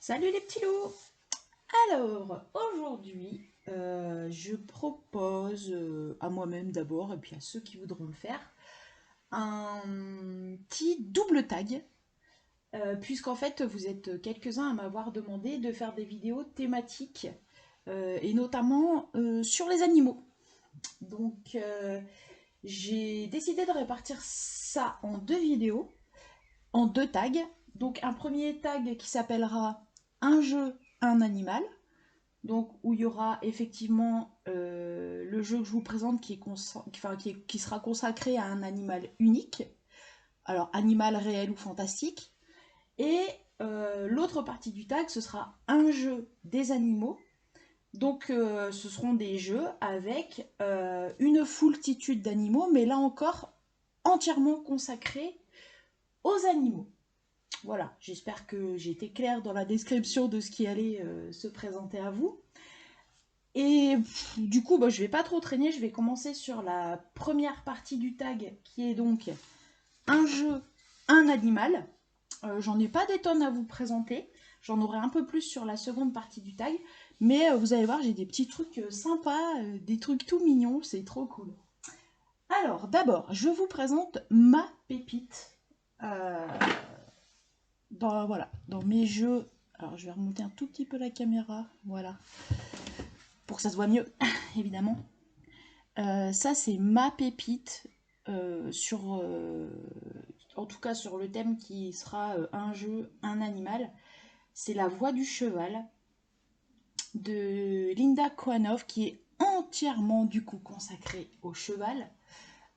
Salut les petits loups! Alors, aujourd'hui, je propose à moi-même d'abord, et puis à ceux qui voudront le faire, un petit double tag, puisqu'en fait, vous êtes quelques-uns à m'avoir demandé de faire des vidéos thématiques, et notamment sur les animaux. Donc, j'ai décidé de répartir ça en deux vidéos, en deux tags. Donc, un premier tag qui s'appellera un jeu, un animal. Donc, où il y aura effectivement le jeu que je vous présente qui sera consacré à un animal unique. Alors, animal réel ou fantastique. Et l'autre partie du tag, ce sera un jeu des animaux. Donc, ce seront des jeux avec une foultitude d'animaux, mais là encore, entièrement consacrés aux animaux. Voilà, j'espère que j'ai été claire dans la description de ce qui allait se présenter à vous. Et du coup, je vais pas trop traîner, je vais commencer sur la première partie du tag qui est donc un jeu, un animal. J'en ai pas des tonnes à vous présenter, j'en aurai un peu plus sur la seconde partie du tag, mais vous allez voir, j'ai des petits trucs sympas, des trucs tout mignons, c'est trop cool. Alors, d'abord, je vous présente ma pépite dans mes jeux. Alors, je vais remonter un tout petit peu la caméra, voilà, pour que ça se voit mieux, évidemment. Ça, c'est ma pépite en tout cas sur le thème qui sera un jeu, un animal. C'est La Voix du cheval de Linda Kohanov qui est entièrement du coup consacrée au cheval.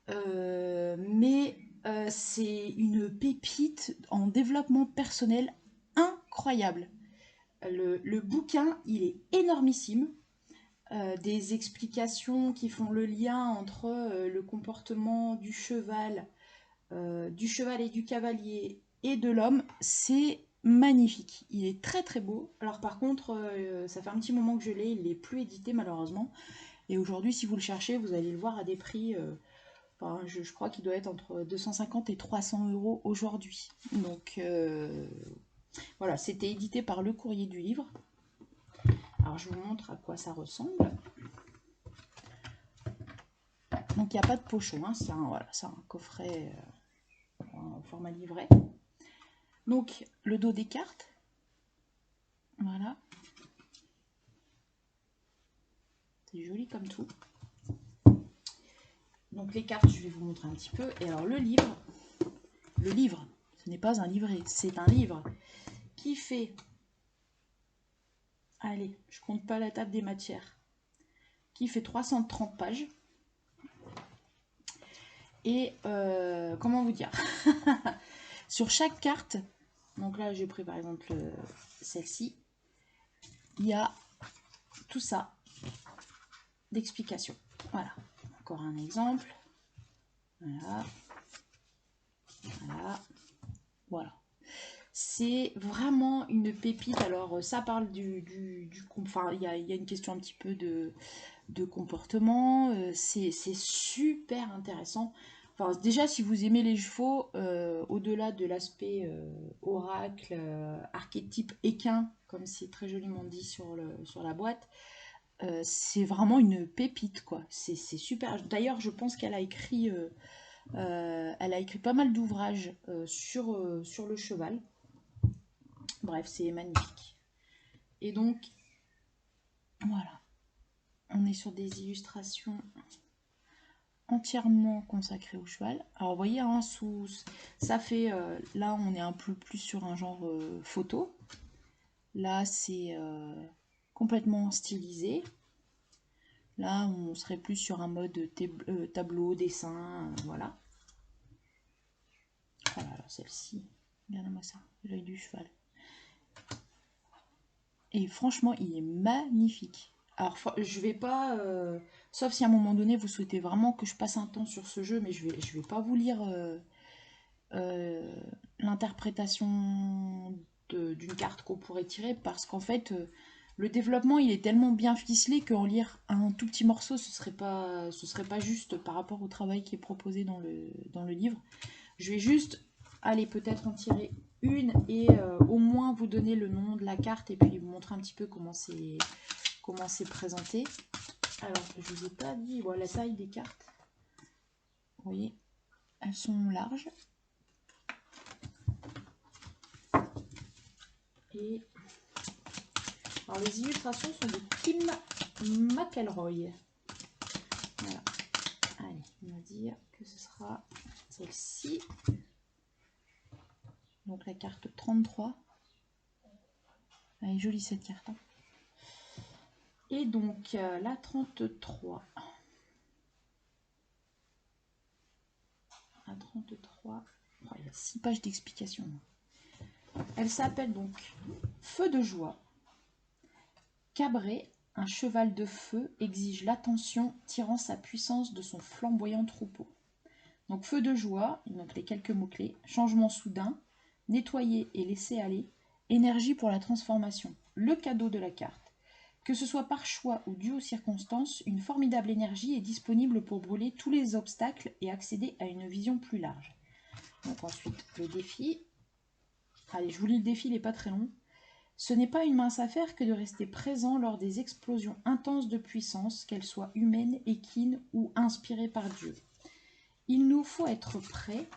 Mais c'est une pépite en développement personnel incroyable. Le bouquin, il est énormissime. Des explications qui font le lien entre le comportement du cheval et du cavalier et de l'homme, c'est magnifique. Il est très très beau. Alors par contre, ça fait un petit moment que je l'ai, il n'est plus édité malheureusement. Et aujourd'hui, si vous le cherchez, vous allez le voir à des prix, je crois qu'il doit être entre 250 et 300 euros aujourd'hui. Donc voilà, c'était édité par Le Courrier du Livre. Alors je vous montre à quoi ça ressemble. Donc il n'y a pas de pochon, hein, c'est un coffret en format livret. Donc le dos des cartes, voilà. C'est joli comme tout. Donc les cartes, je vais vous montrer un petit peu. Et alors le livre, ce n'est pas un livret, c'est un livre qui fait, allez, je compte pas la table des matières, qui fait 330 pages. Et comment vous dire sur chaque carte, donc là j'ai pris par exemple celle-ci, il y a tout ça d'explications. Voilà, encore un exemple. Voilà. Voilà. Voilà. C'est vraiment une pépite. Alors ça parle enfin il y a une question un petit peu de comportement. C'est super intéressant. Enfin, déjà, si vous aimez les chevaux, au-delà de l'aspect oracle, archétype équin, comme c'est très joliment dit sur la boîte, c'est vraiment une pépite, quoi. C'est super. D'ailleurs, je pense qu'elle a écrit, pas mal d'ouvrages sur le cheval. Bref, c'est magnifique. Et donc, voilà. On est sur des illustrations entièrement consacrées au cheval. Alors, vous voyez, hein, ça fait... là, on est un peu plus sur un genre photo. Là, c'est complètement stylisé. Là, on serait plus sur un mode tableau, dessin, voilà. Voilà, alors celle-ci, regardez-moi ça, l'œil du cheval. Et franchement, il est magnifique. Alors, je vais pas, sauf si à un moment donné vous souhaitez vraiment que je passe un temps sur ce jeu, mais je vais pas vous lire l'interprétation d'une carte qu'on pourrait tirer, parce qu'en fait, le développement il est tellement bien ficelé qu'en lire un tout petit morceau, ce serait pas juste par rapport au travail qui est proposé dans le livre. Je vais juste, allez, peut-être en tirer une et au moins vous donner le nom de la carte et puis vous montrer un petit peu comment c'est présenté. Alors, je vous ai pas dit voilà, la taille des cartes. Vous voyez, elles sont larges. Et alors, les illustrations sont de Kim McElroy. Voilà. Allez, on va dire que ce sera celle-ci. Donc la carte 33. Elle est jolie cette carte. Hein. Et donc la 33. La 33. Oh, il y a 6 pages d'explication. Elle s'appelle donc Feu de joie. Cabré, un cheval de feu, exige l'attention, tirant sa puissance de son flamboyant troupeau. Donc feu de joie, donc les quelques mots-clés, changement soudain, nettoyer et laisser aller, énergie pour la transformation, le cadeau de la carte. Que ce soit par choix ou dû aux circonstances, une formidable énergie est disponible pour brûler tous les obstacles et accéder à une vision plus large. Donc ensuite, le défi. Allez, je vous lis le défi, il n'est pas très long. Ce n'est pas une mince affaire que de rester présent lors des explosions intenses de puissance, qu'elles soient humaines, équines ou inspirées par Dieu. Il nous faut être prêts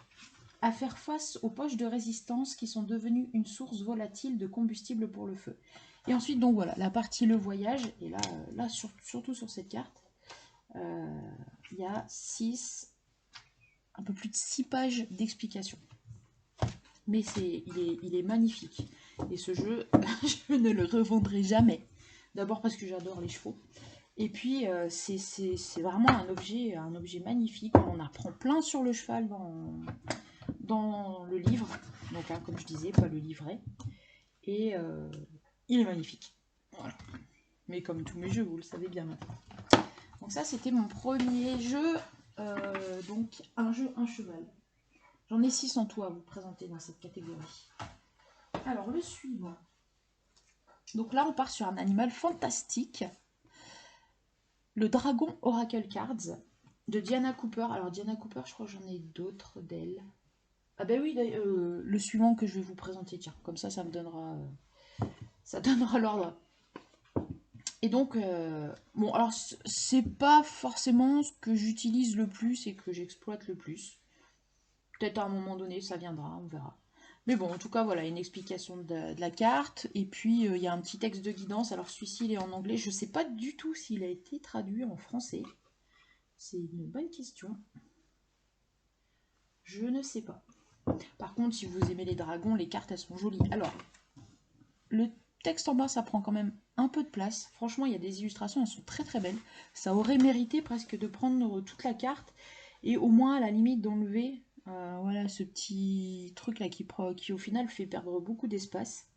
à faire face aux poches de résistance qui sont devenues une source volatile de combustible pour le feu. Et ensuite, donc voilà, la partie le voyage, et là surtout sur cette carte, il y a un peu plus de 6 pages d'explication. Mais il est magnifique. Et ce jeu, je ne le revendrai jamais. D'abord parce que j'adore les chevaux. Et puis, c'est vraiment un objet magnifique. On en apprend plein sur le cheval dans le livre. Donc, hein, comme je disais, pas le livret. Et il est magnifique. Voilà. Mais comme tous mes jeux, vous le savez bien maintenant. Donc ça, c'était mon premier jeu. Donc, un jeu, un cheval. J'en ai 6 en tout à vous présenter dans cette catégorie. Alors, le suivant. Donc là, on part sur un animal fantastique. Le Dragon Oracle Cards de Diana Cooper. Alors, Diana Cooper, je crois que j'en ai d'autres d'elle. Ah ben oui, le suivant que je vais vous présenter, tiens. Comme ça me donnera... ça donnera l'ordre. Et donc, bon, alors, c'est pas forcément ce que j'utilise le plus et que j'exploite le plus. Peut-être à un moment donné, ça viendra, on verra. Mais bon, en tout cas, voilà, une explication de la carte. Et puis, il y a un petit texte de guidance. Alors, celui-ci, il est en anglais. Je ne sais pas du tout s'il a été traduit en français. C'est une bonne question. Je ne sais pas. Par contre, si vous aimez les dragons, les cartes, elles sont jolies. Alors, le texte en bas, ça prend quand même un peu de place. Franchement, il y a des illustrations, elles sont très très belles. Ça aurait mérité presque de prendre toute la carte. Et au moins, à la limite, d'enlever... voilà ce petit truc là qui au final fait perdre beaucoup d'espace.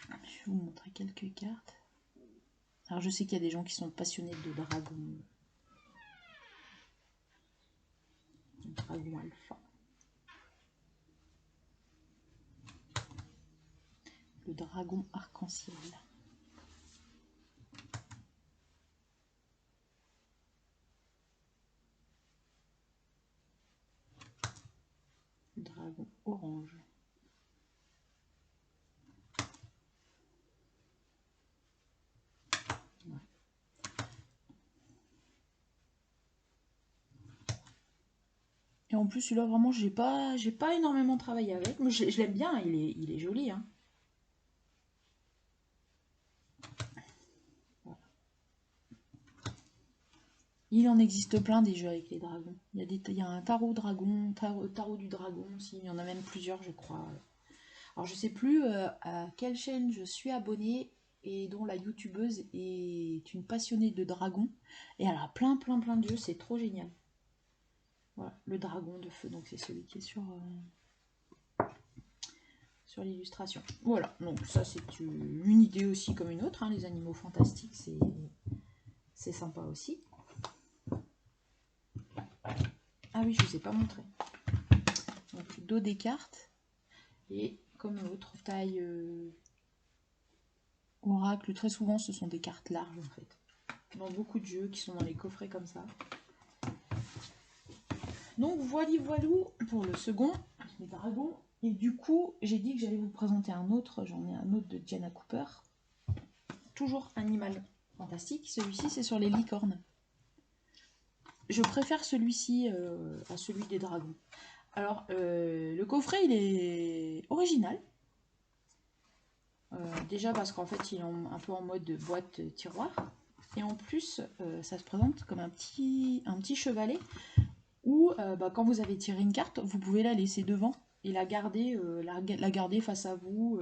Je vais vous montrer quelques cartes. Alors je sais qu'il y a des gens qui sont passionnés de dragons. Dragon alpha. Le dragon arc-en-ciel. Le dragon orange. Ouais. Et en plus celui-là vraiment j'ai pas énormément travaillé avec, mais je l'aime bien, il est joli hein. Voilà. Il en existe plein des jeux avec les dragons. Il y a un tarot dragon, tarot du dragon aussi, il y en a même plusieurs je crois. Alors je sais plus à quelle chaîne je suis abonnée et dont la youtubeuse est une passionnée de dragons. Et elle a plein de jeux, c'est trop génial. Voilà, le dragon de feu, donc c'est celui qui est sur l'illustration. Voilà, donc ça c'est une idée aussi comme une autre, hein, les animaux fantastiques, c'est sympa aussi. Ah oui, je ne vous ai pas montré. Donc dos des cartes, et comme l'autre, taille oracle, très souvent ce sont des cartes larges en fait. Dans beaucoup de jeux qui sont dans les coffrets comme ça. Donc voilou pour le second, les dragons. Et du coup, j'ai dit que j'allais vous présenter un autre. J'en ai un autre de Diana Cooper. Toujours animal fantastique. Celui-ci, c'est sur les licornes. Je préfère celui-ci à celui des dragons. Alors, le coffret, il est original. Déjà parce qu'en fait, il est un peu en mode boîte tiroir. Et en plus, ça se présente comme un petit chevalet où, quand vous avez tiré une carte, vous pouvez la laisser devant et la garder, face à vous.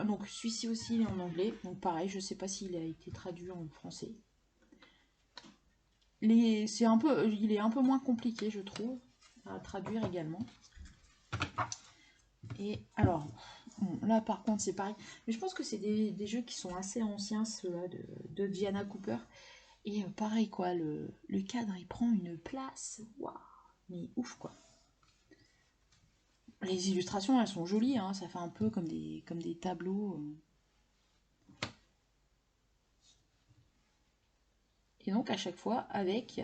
Donc celui-ci aussi il est en anglais. Donc pareil, je sais pas s'il a été traduit en français. Il est un peu moins compliqué, je trouve, à traduire également. Et alors, bon, là par contre c'est pareil. Mais je pense que c'est des jeux qui sont assez anciens, ceux-là de Diana Cooper. Et pareil quoi, le cadre il prend une place. Waouh, mais ouf quoi. Les illustrations elles sont jolies, hein, ça fait un peu comme des tableaux. Et donc à chaque fois avec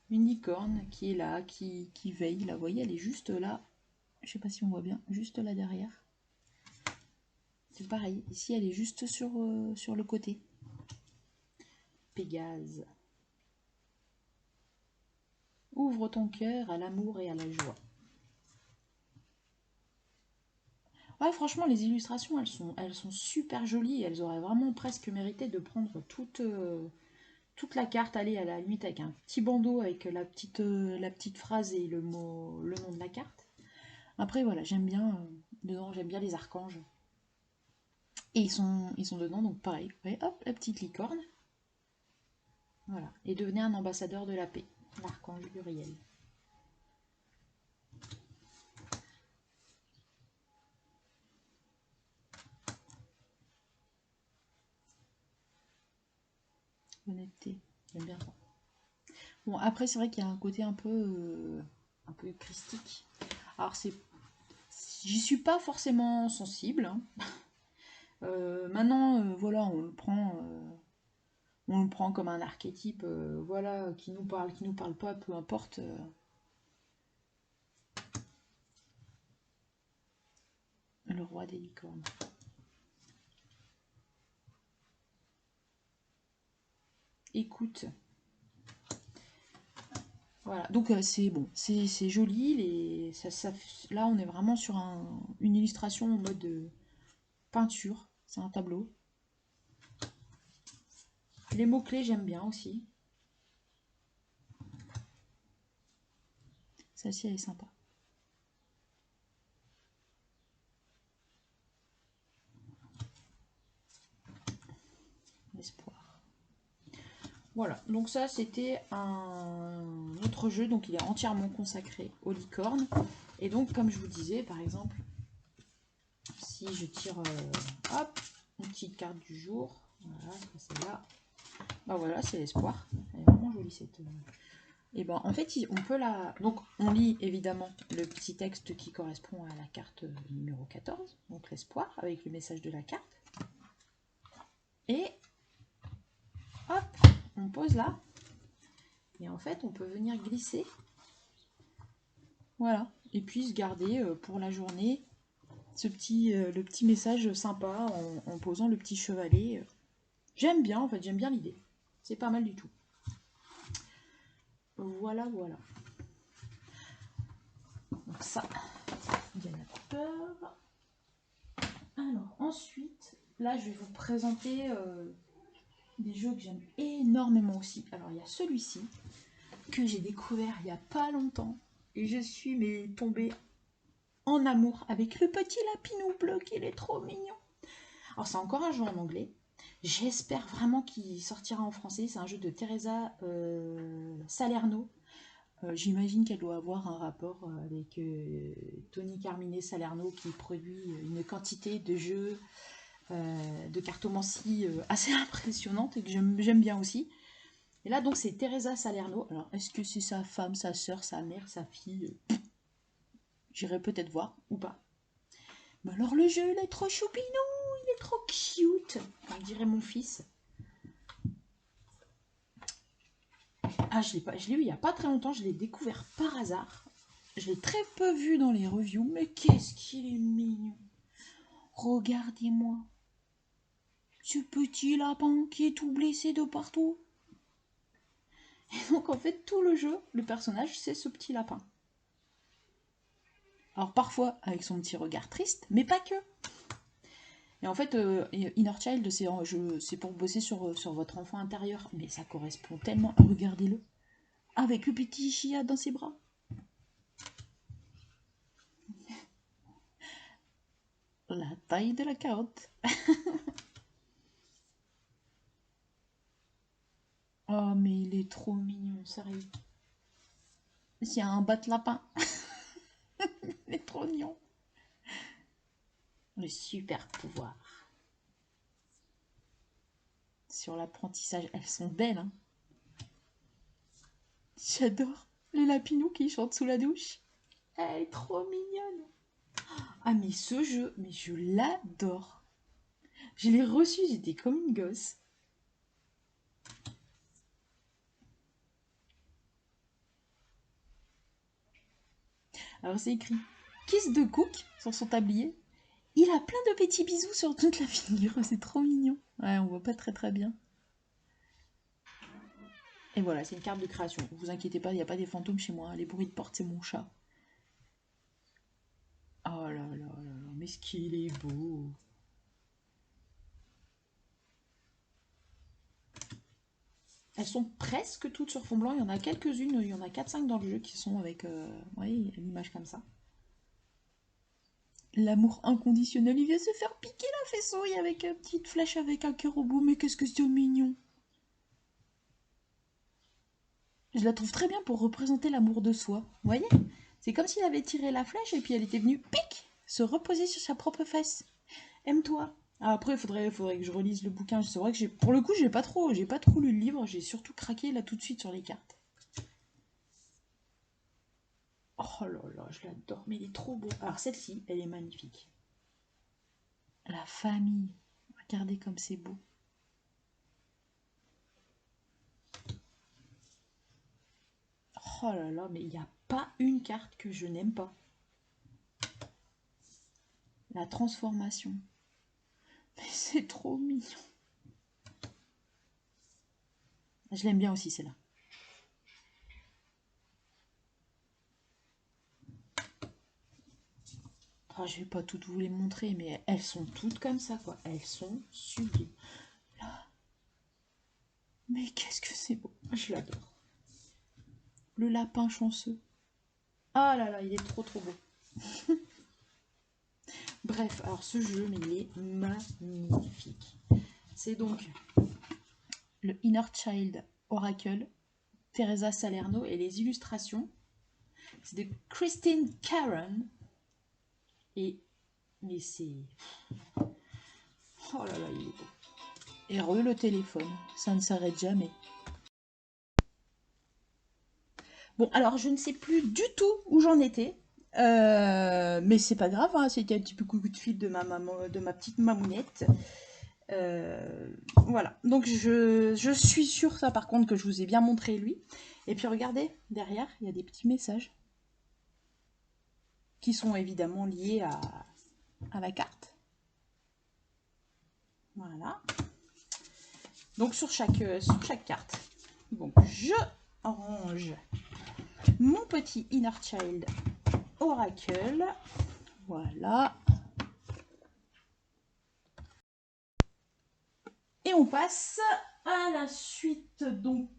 une licorne qui est là, qui veille. Là, vous voyez, elle est juste là. Je sais pas si on voit bien, juste là derrière. C'est pareil, ici elle est juste sur le côté. Pégase. Ouvre ton cœur à l'amour et à la joie. Ouais, franchement, les illustrations, elles sont super jolies. Elles auraient vraiment presque mérité de prendre toute la carte. Allez, à la limite, avec un petit bandeau, avec la petite phrase et le nom de la carte. Après, voilà, j'aime bien dedans, j'aime bien les archanges. Et ils sont dedans, donc pareil. Vous voyez, hop, la petite licorne. Voilà. Et devenez un ambassadeur de la paix. L'archange Uriel. Honnêteté. J'aime bien ça. Bon, après, c'est vrai qu'il y a un côté un peu christique. Alors, j'y suis pas forcément sensible. Hein. Maintenant, voilà, on le prend comme un archétype, voilà, qui nous parle pas, peu importe. Le roi des licornes. Écoute. Voilà, donc c'est bon, c'est joli. Là, on est vraiment sur une illustration en mode peinture. C'est un tableau. Les mots-clés, j'aime bien aussi. Celle-ci, elle est sympa. L'espoir. Voilà, donc ça, c'était un autre jeu. Donc, il est entièrement consacré aux licornes. Et donc, comme je vous disais, par exemple, si je tire, hop, une petite carte du jour. Voilà, c'est celle-là. Bah voilà, c'est l'espoir. Elle est vraiment jolie cette... Et ben en fait, on peut la... Donc on lit évidemment le petit texte qui correspond à la carte numéro 14, donc l'espoir, avec le message de la carte. Et hop, on pose là. Et en fait, on peut venir glisser. Voilà. Et puis se garder pour la journée le petit message sympa en posant le petit chevalet. J'aime bien, en fait, j'aime bien l'idée. C'est pas mal du tout. Voilà, voilà. Donc ça, Diana Cooper. Alors ensuite, là je vais vous présenter des jeux que j'aime énormément aussi. Alors il y a celui-ci que j'ai découvert il n'y a pas longtemps. Et je suis tombée en amour avec le petit lapinou bleu qui est trop mignon. Alors c'est encore un jeu en anglais. J'espère vraiment qu'il sortira en français. C'est un jeu de Teresa Salerno. J'imagine qu'elle doit avoir un rapport avec Tony Carmine Salerno qui produit une quantité de jeux de cartomancie assez impressionnante et que j'aime bien aussi. Et là donc c'est Teresa Salerno. Alors est-ce que c'est sa femme, sa soeur, sa mère, sa fille J'irai peut-être voir ou pas. Mais alors le jeu il est trop choupinou, il est trop cute, comme dirait mon fils. Ah, je l'ai eu il n'y a pas très longtemps, je l'ai découvert par hasard. Je l'ai très peu vu dans les reviews, mais qu'est-ce qu'il est mignon. Regardez-moi. Ce petit lapin qui est tout blessé de partout. Et donc en fait, tout le jeu, le personnage, c'est ce petit lapin. Alors parfois avec son petit regard triste, mais pas que. Et en fait, Inner Child, c'est pour bosser sur votre enfant intérieur. Mais ça correspond tellement. Regardez-le. Avec le petit Chia dans ses bras. La taille de la carotte. Oh, mais il est trop mignon, sérieux. S'il y a un bat-lapin. Il est trop mignon. Le super pouvoir. Sur l'apprentissage, elles sont belles, hein. J'adore les lapinous qui chantent sous la douche. Elle est trop mignonne. Ah, mais ce jeu, mais je l'adore. Je l'ai reçu, j'étais comme une gosse. Alors c'est écrit Kiss de Cook sur son tablier. Il a plein de petits bisous sur toute la figure, c'est trop mignon. Ouais, on voit pas très bien. Et voilà, c'est une carte de création. Vous inquiétez pas, il n'y a pas des fantômes chez moi. Les bruits de porte, c'est mon chat. Oh là là là là, mais ce qu'il est beau. Elles sont presque toutes sur fond blanc. Il y en a quelques-unes, il y en a 4-5 dans le jeu qui sont avec l'image comme ça. L'amour inconditionnel, il vient se faire piquer la faisceau avec une petite flèche avec un cœur au bout. Mais qu'est-ce que c'est mignon. Je la trouve très bien pour représenter l'amour de soi. Vous voyez? C'est comme s'il avait tiré la flèche et puis elle était venue, pic, se reposer sur sa propre fesse. Aime-toi. Ah, après, il faudrait que je relise le bouquin. C'est vrai que pour le coup, j'ai pas trop lu le livre. J'ai surtout craqué là tout de suite sur les cartes. Oh là là, je l'adore. Mais il est trop beau. Alors celle-ci, elle est magnifique. La famille. Regardez comme c'est beau. Oh là là, mais il n'y a pas une carte que je n'aime pas. La transformation. Mais c'est trop mignon. Je l'aime bien aussi, celle-là. Oh, je vais pas toutes vous les montrer, mais elles sont toutes comme ça, quoi. Elles sont sublimes. Là. Mais qu'est-ce que c'est beau. Je l'adore. Le lapin chanceux. Ah là là, il est trop beau. Bref, alors ce jeu, mais il est magnifique. C'est donc le Inner Child Oracle, Teresa Salerno, et les illustrations, c'est de Christine Karen. Mais c'est... Oh là là, il est beau. Et le téléphone, ça ne s'arrête jamais. Bon, alors je ne sais plus du tout où j'en étais. Mais c'est pas grave, hein, c'était un petit peu coup de fil de ma maman, de ma petite mamounette. Voilà, donc je suis sûre ça par contre que je vous ai bien montré lui. Et puis regardez, derrière, il y a des petits messages qui sont évidemment liés à la carte. Voilà. Donc sur chaque carte. Donc je range mon petit Inner Child Oracle. Voilà. Et on passe à la suite. Donc,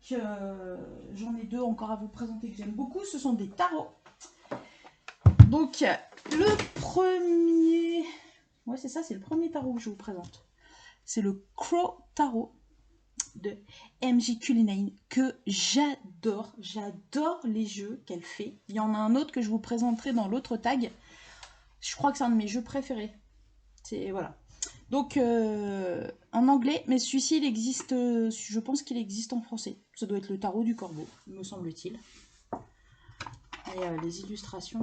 j'en ai deux encore à vous présenter que j'aime beaucoup. Ce sont des tarots. Donc, le premier... Ouais, c'est ça, c'est le premier tarot que je vous présente. C'est le Crow Tarot de MJ Cullinane que j'adore. J'adore les jeux qu'elle fait. Il y en a un autre que je vous présenterai dans l'autre tag. Je crois que c'est un de mes jeux préférés. C'est... Voilà. Donc, en anglais, mais celui-ci, il existe, je pense qu'il existe en français. Ça doit être le tarot du corbeau, me semble-t-il. Et les illustrations,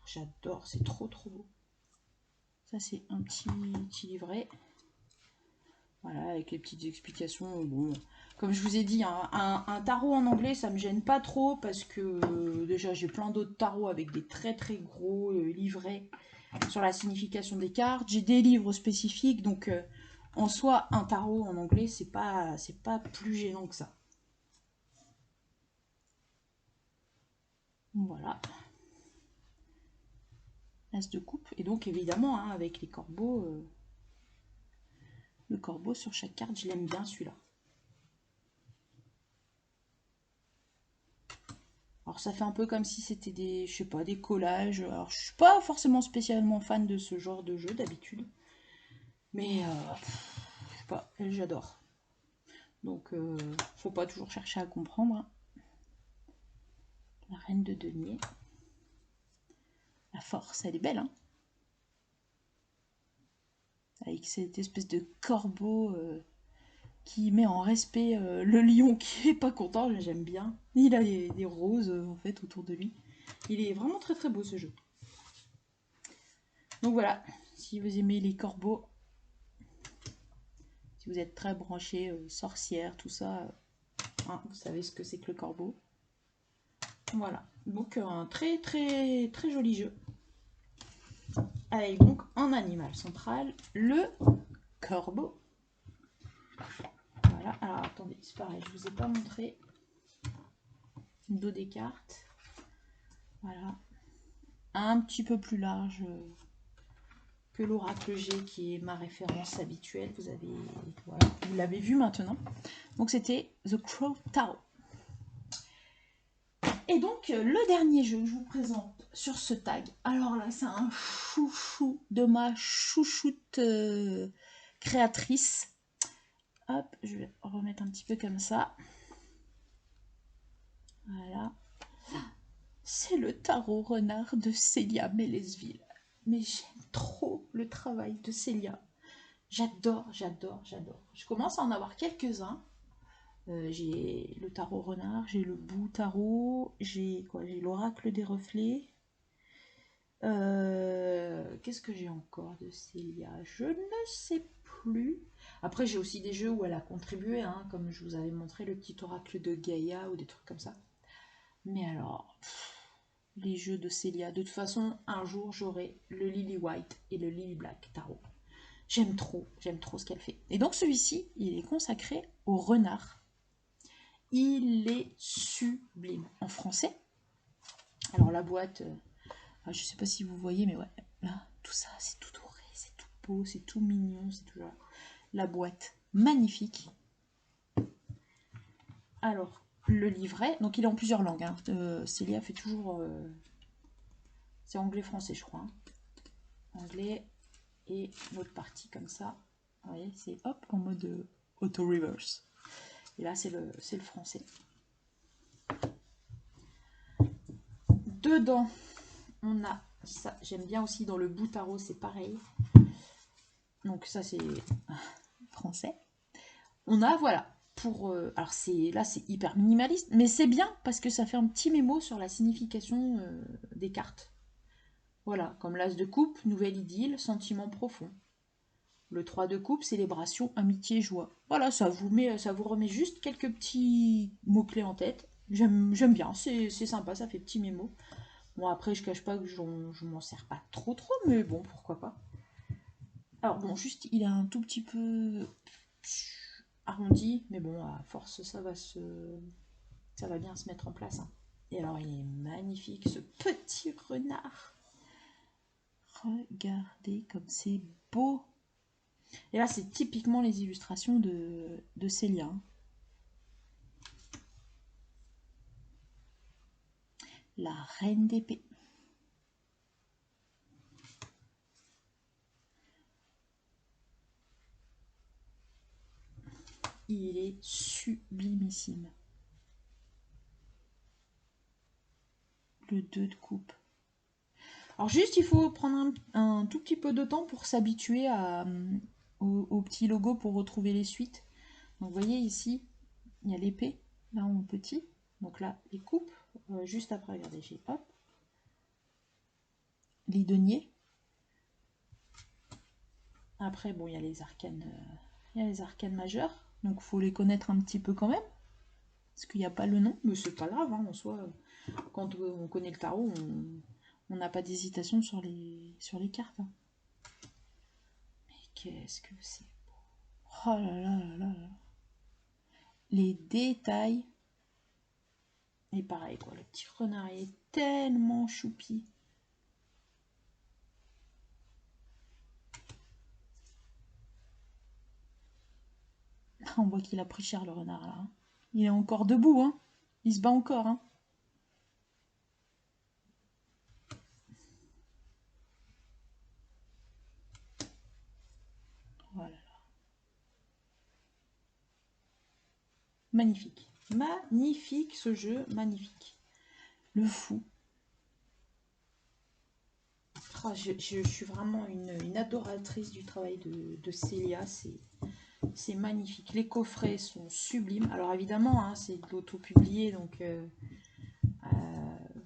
j'adore, c'est trop beau. Ça, c'est un petit livret. Voilà, avec les petites explications. Bon, comme je vous ai dit, hein, un tarot en anglais, ça me gêne pas trop parce que déjà j'ai plein d'autres tarots avec des très très gros livrets sur la signification des cartes. J'ai des livres spécifiques, donc en soi, un tarot en anglais, c'est pas plus gênant que ça. Voilà. As de coupe. Et donc évidemment, hein, avec les corbeaux, le corbeau sur chaque carte, je l'aime bien celui-là. Alors ça fait un peu comme si c'était des, je sais pas, des collages. Alors je suis pas forcément spécialement fan de ce genre de jeu d'habitude. Mais je sais pas, j'adore. Donc faut pas toujours chercher à comprendre. Hein. La reine de denier. La force, elle est belle, hein. Avec cette espèce de corbeau qui met en respect le lion qui est pas content, j'aime bien. Il a des roses en fait autour de lui. Il est vraiment très très beau ce jeu. Donc voilà, si vous aimez les corbeaux, si vous êtes très branché sorcière, tout ça, hein, vous savez ce que c'est que le corbeau. Voilà, donc un très très très joli jeu. Avec donc en animal central le corbeau. Voilà, alors attendez, c'est pareil, je vous ai pas montré le dos des cartes. Voilà, un petit peu plus large que l'oracle G qui est ma référence habituelle. Vous avez, voilà, vous l'avez vu maintenant. Donc c'était The Crow Tarot. Et donc le dernier jeu que je vous présente sur ce tag. Alors là c'est un chouchou de ma chouchoute créatrice. Hop, je vais remettre un petit peu comme ça. Voilà. C'est le tarot renard de Célia Mélesville. Mais j'aime trop le travail de Célia. J'adore, j'adore, j'adore. Je commence à en avoir quelques-uns. J'ai le tarot renard, j'ai le bout tarot, j'ai quoi? J'ai l'oracle des reflets. Qu'est-ce que j'ai encore de Célia? Je ne sais plus. Après, j'ai aussi des jeux où elle a contribué, hein, comme je vous avais montré le petit oracle de Gaïa ou des trucs comme ça. Mais alors, les jeux de Célia, de toute façon, un jour j'aurai le Lily White et le Lily Black tarot. J'aime trop ce qu'elle fait. Et donc celui-ci, il est consacré au renard. Il est sublime. En français. Alors la boîte, je sais pas si vous voyez, mais ouais, là, tout ça, c'est tout doré, c'est tout beau, c'est tout mignon, c'est tout... La boîte, magnifique. Alors, le livret, donc il est en plusieurs langues. Hein. Célia fait toujours... c'est anglais-français, je crois. Hein. Anglais et l'autre partie comme ça. Vous voyez, c'est hop, en mode auto-reverse. Et là, c'est le français. Dedans, on a ça. J'aime bien aussi dans le bout tarot, c'est pareil. Donc ça, c'est français. On a, voilà, pour... alors là, c'est hyper minimaliste, mais c'est bien parce que ça fait un petit mémo sur la signification des cartes. Voilà, comme l'as de coupe, nouvelle idylle, sentiment profond. Le 3 de coupe, célébration, amitié, joie. Voilà, ça vous remet juste quelques petits mots-clés en tête. J'aime bien, c'est sympa, ça fait petit mémo. Bon, après, je cache pas que je m'en sers pas trop, mais bon, pourquoi pas. Alors, bon, juste, il a un tout petit peu arrondi, mais bon, à force, ça va bien se mettre en place. Hein. Et alors, il est magnifique, ce petit renard. Regardez comme c'est beau. Et là, c'est typiquement les illustrations de Célia. Hein. La reine d'épée. Il est sublimissime. Le 2 de coupe. Alors juste, il faut prendre un tout petit peu de temps pour s'habituer au petit logo pour retrouver les suites. Donc vous voyez ici, il y a l'épée, là en petit. Donc là, les coupes. Juste après, regardez, j'ai hop. Les deniers. Après, bon, il y a les arcanes Il y a les arcanes majeures, donc il faut les connaître un petit peu quand même. Parce qu'il n'y a pas le nom, mais c'est pas grave, hein, en soi. Quand on connaît le tarot, on n'a pas d'hésitation sur les cartes. Hein. Mais qu'est-ce que c'est beau. Oh là là là là là. Les détails. Et pareil, quoi, le petit renard est tellement choupi. On voit qu'il a pris cher le renard là. Hein. Il est encore debout, hein. Il se bat encore, hein. Voilà. Magnifique. Magnifique ce jeu, magnifique. Le fou. Oh, je suis vraiment une adoratrice du travail de Célia. C'est magnifique. Les coffrets sont sublimes. Alors évidemment, hein, c'est de l'auto-publié, donc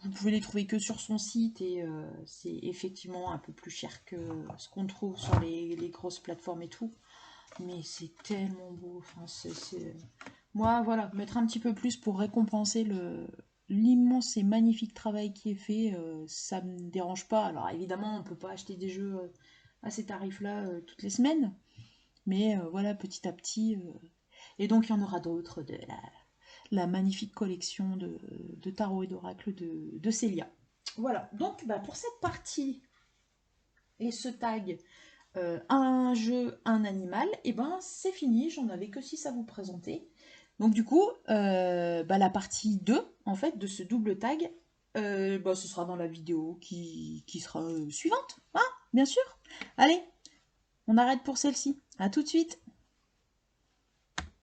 vous pouvez les trouver que sur son site et c'est effectivement un peu plus cher que ce qu'on trouve sur les grosses plateformes et tout. Mais c'est tellement beau. Enfin, moi, voilà, mettre un petit peu plus pour récompenser l'immense et magnifique travail qui est fait, ça me dérange pas. Alors évidemment, on peut pas acheter des jeux à ces tarifs-là toutes les semaines, mais voilà, petit à petit. Et donc, il y en aura d'autres de la magnifique collection de tarot et d'oracle de Célia. Voilà, donc bah, pour cette partie et ce tag un jeu, un animal, et ben c'est fini, j'en avais que 6 à vous présenter. Donc du coup, bah, la partie 2, en fait, de ce double tag, bah, ce sera dans la vidéo qui sera suivante, hein, bien sûr. Allez, on arrête pour celle-ci. À tout de suite.